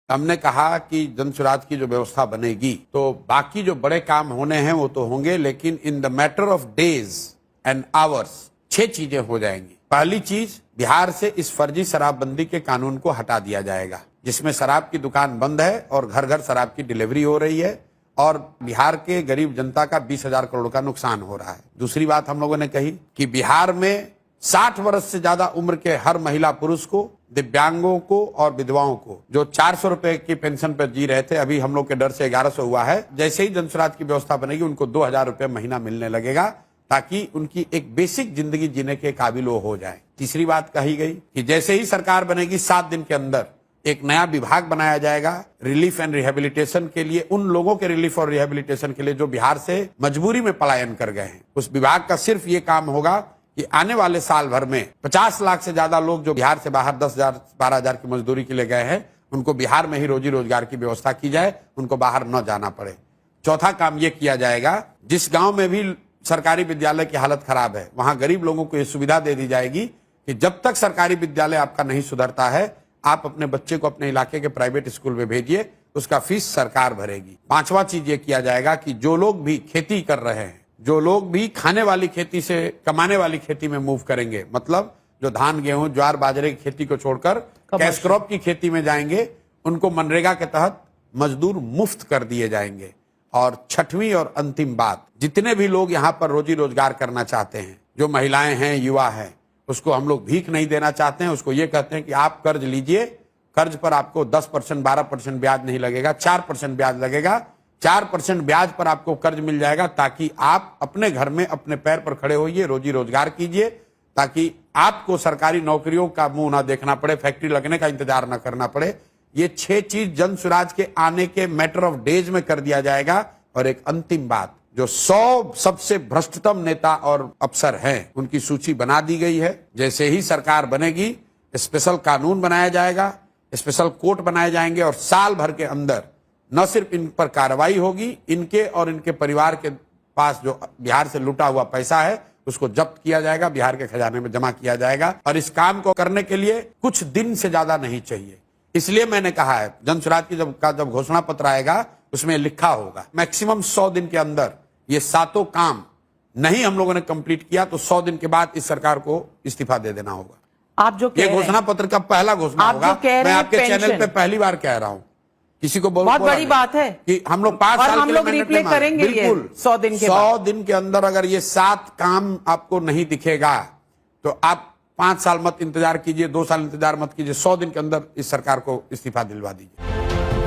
हमने कहा कि जन स्वराज की जो व्यवस्था बनेगी तो बाकी जो बड़े काम होने हैं वो तो होंगे, लेकिन in the matter of days and hours 6 चीजें हो जाएंगी। पहली चीज, बिहार से इस फर्जी शराबबंदी के कानून को हटा दिया जाएगा, जिसमें शराब की दुकान बंद है और घर घर शराब की डिलीवरी हो रही है और बिहार के गरीब जनता का 20,000 करोड़ का नुकसान हो रहा है। दूसरी बात हम लोगों ने कही कि बिहार में 60 वर्ष से ज्यादा उम्र के हर महिला पुरुष को, दिव्यांगों को और विधवाओं को, जो 400 रुपए की पेंशन पर जी रहे थे, अभी हम लोग के डर से 1100 हुआ है, जैसे ही जन स्वराज की व्यवस्था बनेगी उनको 2,000 रुपए महीना मिलने लगेगा, ताकि उनकी एक बेसिक जिंदगी जीने के काबिल वो हो जाए। तीसरी बात कही गई कि जैसे ही सरकार बनेगी 7 दिन के अंदर एक नया विभाग बनाया जाएगा रिलीफ एंड रिहेबिलिटेशन के लिए, उन लोगों के रिलीफ और रिहेबिलिटेशन के लिए जो बिहार से मजबूरी में पलायन कर गए हैं। उस विभाग का सिर्फ ये काम होगा कि आने वाले साल भर में 50 लाख से ज्यादा लोग जो बिहार से बाहर 10,000 12,000 की मजदूरी के लिए गए हैं, उनको बिहार में ही रोजी रोजगार की व्यवस्था की जाए, उनको बाहर न जाना पड़े। चौथा काम ये किया जाएगा, जिस गांव में भी सरकारी विद्यालय की हालत खराब है वहां गरीब लोगों को ये सुविधा दे दी जाएगी कि जब तक सरकारी विद्यालय आपका नहीं सुधरता है, आप अपने बच्चे को अपने इलाके के प्राइवेट स्कूल में भेजिए, उसका फीस सरकार भरेगी। पांचवा चीज ये किया जाएगा कि जो लोग भी खेती कर रहे हैं, जो लोग भी खाने वाली खेती से कमाने वाली खेती में मूव करेंगे, मतलब जो धान गेहूं ज्वार बाजरे की खेती को छोड़कर कैश क्रॉप की खेती में जाएंगे, उनको मनरेगा के तहत मजदूर मुफ्त कर दिए जाएंगे। और छठवीं और अंतिम बात, जितने भी लोग यहाँ पर रोजी रोजगार करना चाहते हैं, जो महिलाएं हैं, युवा हैं, उसको हम लोग भीख नहीं देना चाहते हैं। उसको ये कहते हैं कि आप कर्ज लीजिए, कर्ज पर आपको 10% 12% ब्याज नहीं लगेगा, 4% ब्याज लगेगा। 4% ब्याज पर आपको कर्ज मिल जाएगा, ताकि आप अपने घर में अपने पैर पर खड़े होइए, रोजी रोजगार कीजिए, ताकि आपको सरकारी नौकरियों का मुंह ना देखना पड़े, फैक्ट्री लगने का इंतजार ना करना पड़े। ये 6 चीज जन स्वराज के आने के मैटर ऑफ डेज में कर दिया जाएगा। और एक अंतिम बात, जो 100 सबसे भ्रष्टतम नेता और अफसर हैं, उनकी सूची बना दी गई है। जैसे ही सरकार बनेगी स्पेशल कानून बनाया जाएगा, स्पेशल कोर्ट बनाए जाएंगे और साल भर के अंदर न सिर्फ इन पर कार्रवाई होगी, इनके और इनके परिवार के पास जो बिहार से लूटा हुआ पैसा है उसको जब्त किया जाएगा, बिहार के खजाने में जमा किया जाएगा। और इस काम को करने के लिए कुछ दिन से ज्यादा नहीं चाहिए। इसलिए मैंने कहा है, जन स्वराज की जब घोषणा पत्र आएगा उसमें लिखा होगा मैक्सिमम 100 दिन के अंदर ये 7 काम नहीं हम लोगों ने कंप्लीट किया तो 100 दिन के बाद इस सरकार को इस्तीफा दे देना होगा। आप जो ये घोषणा पत्र का पहला घोषणा होगा। मैं आपके चैनल पे पहली बार कह रहा हूं, किसी को बहुत बड़ी बात है कि हम लोग 5 साल हम लोग रिप्ले करेंगे। बिल्कुल 100 दिन के अंदर अगर ये 7 काम आपको नहीं दिखेगा तो आप 5 साल मत इंतजार कीजिए, 2 साल इंतजार मत कीजिए, 100 दिन के अंदर इस सरकार को इस्तीफा दिलवा दीजिए।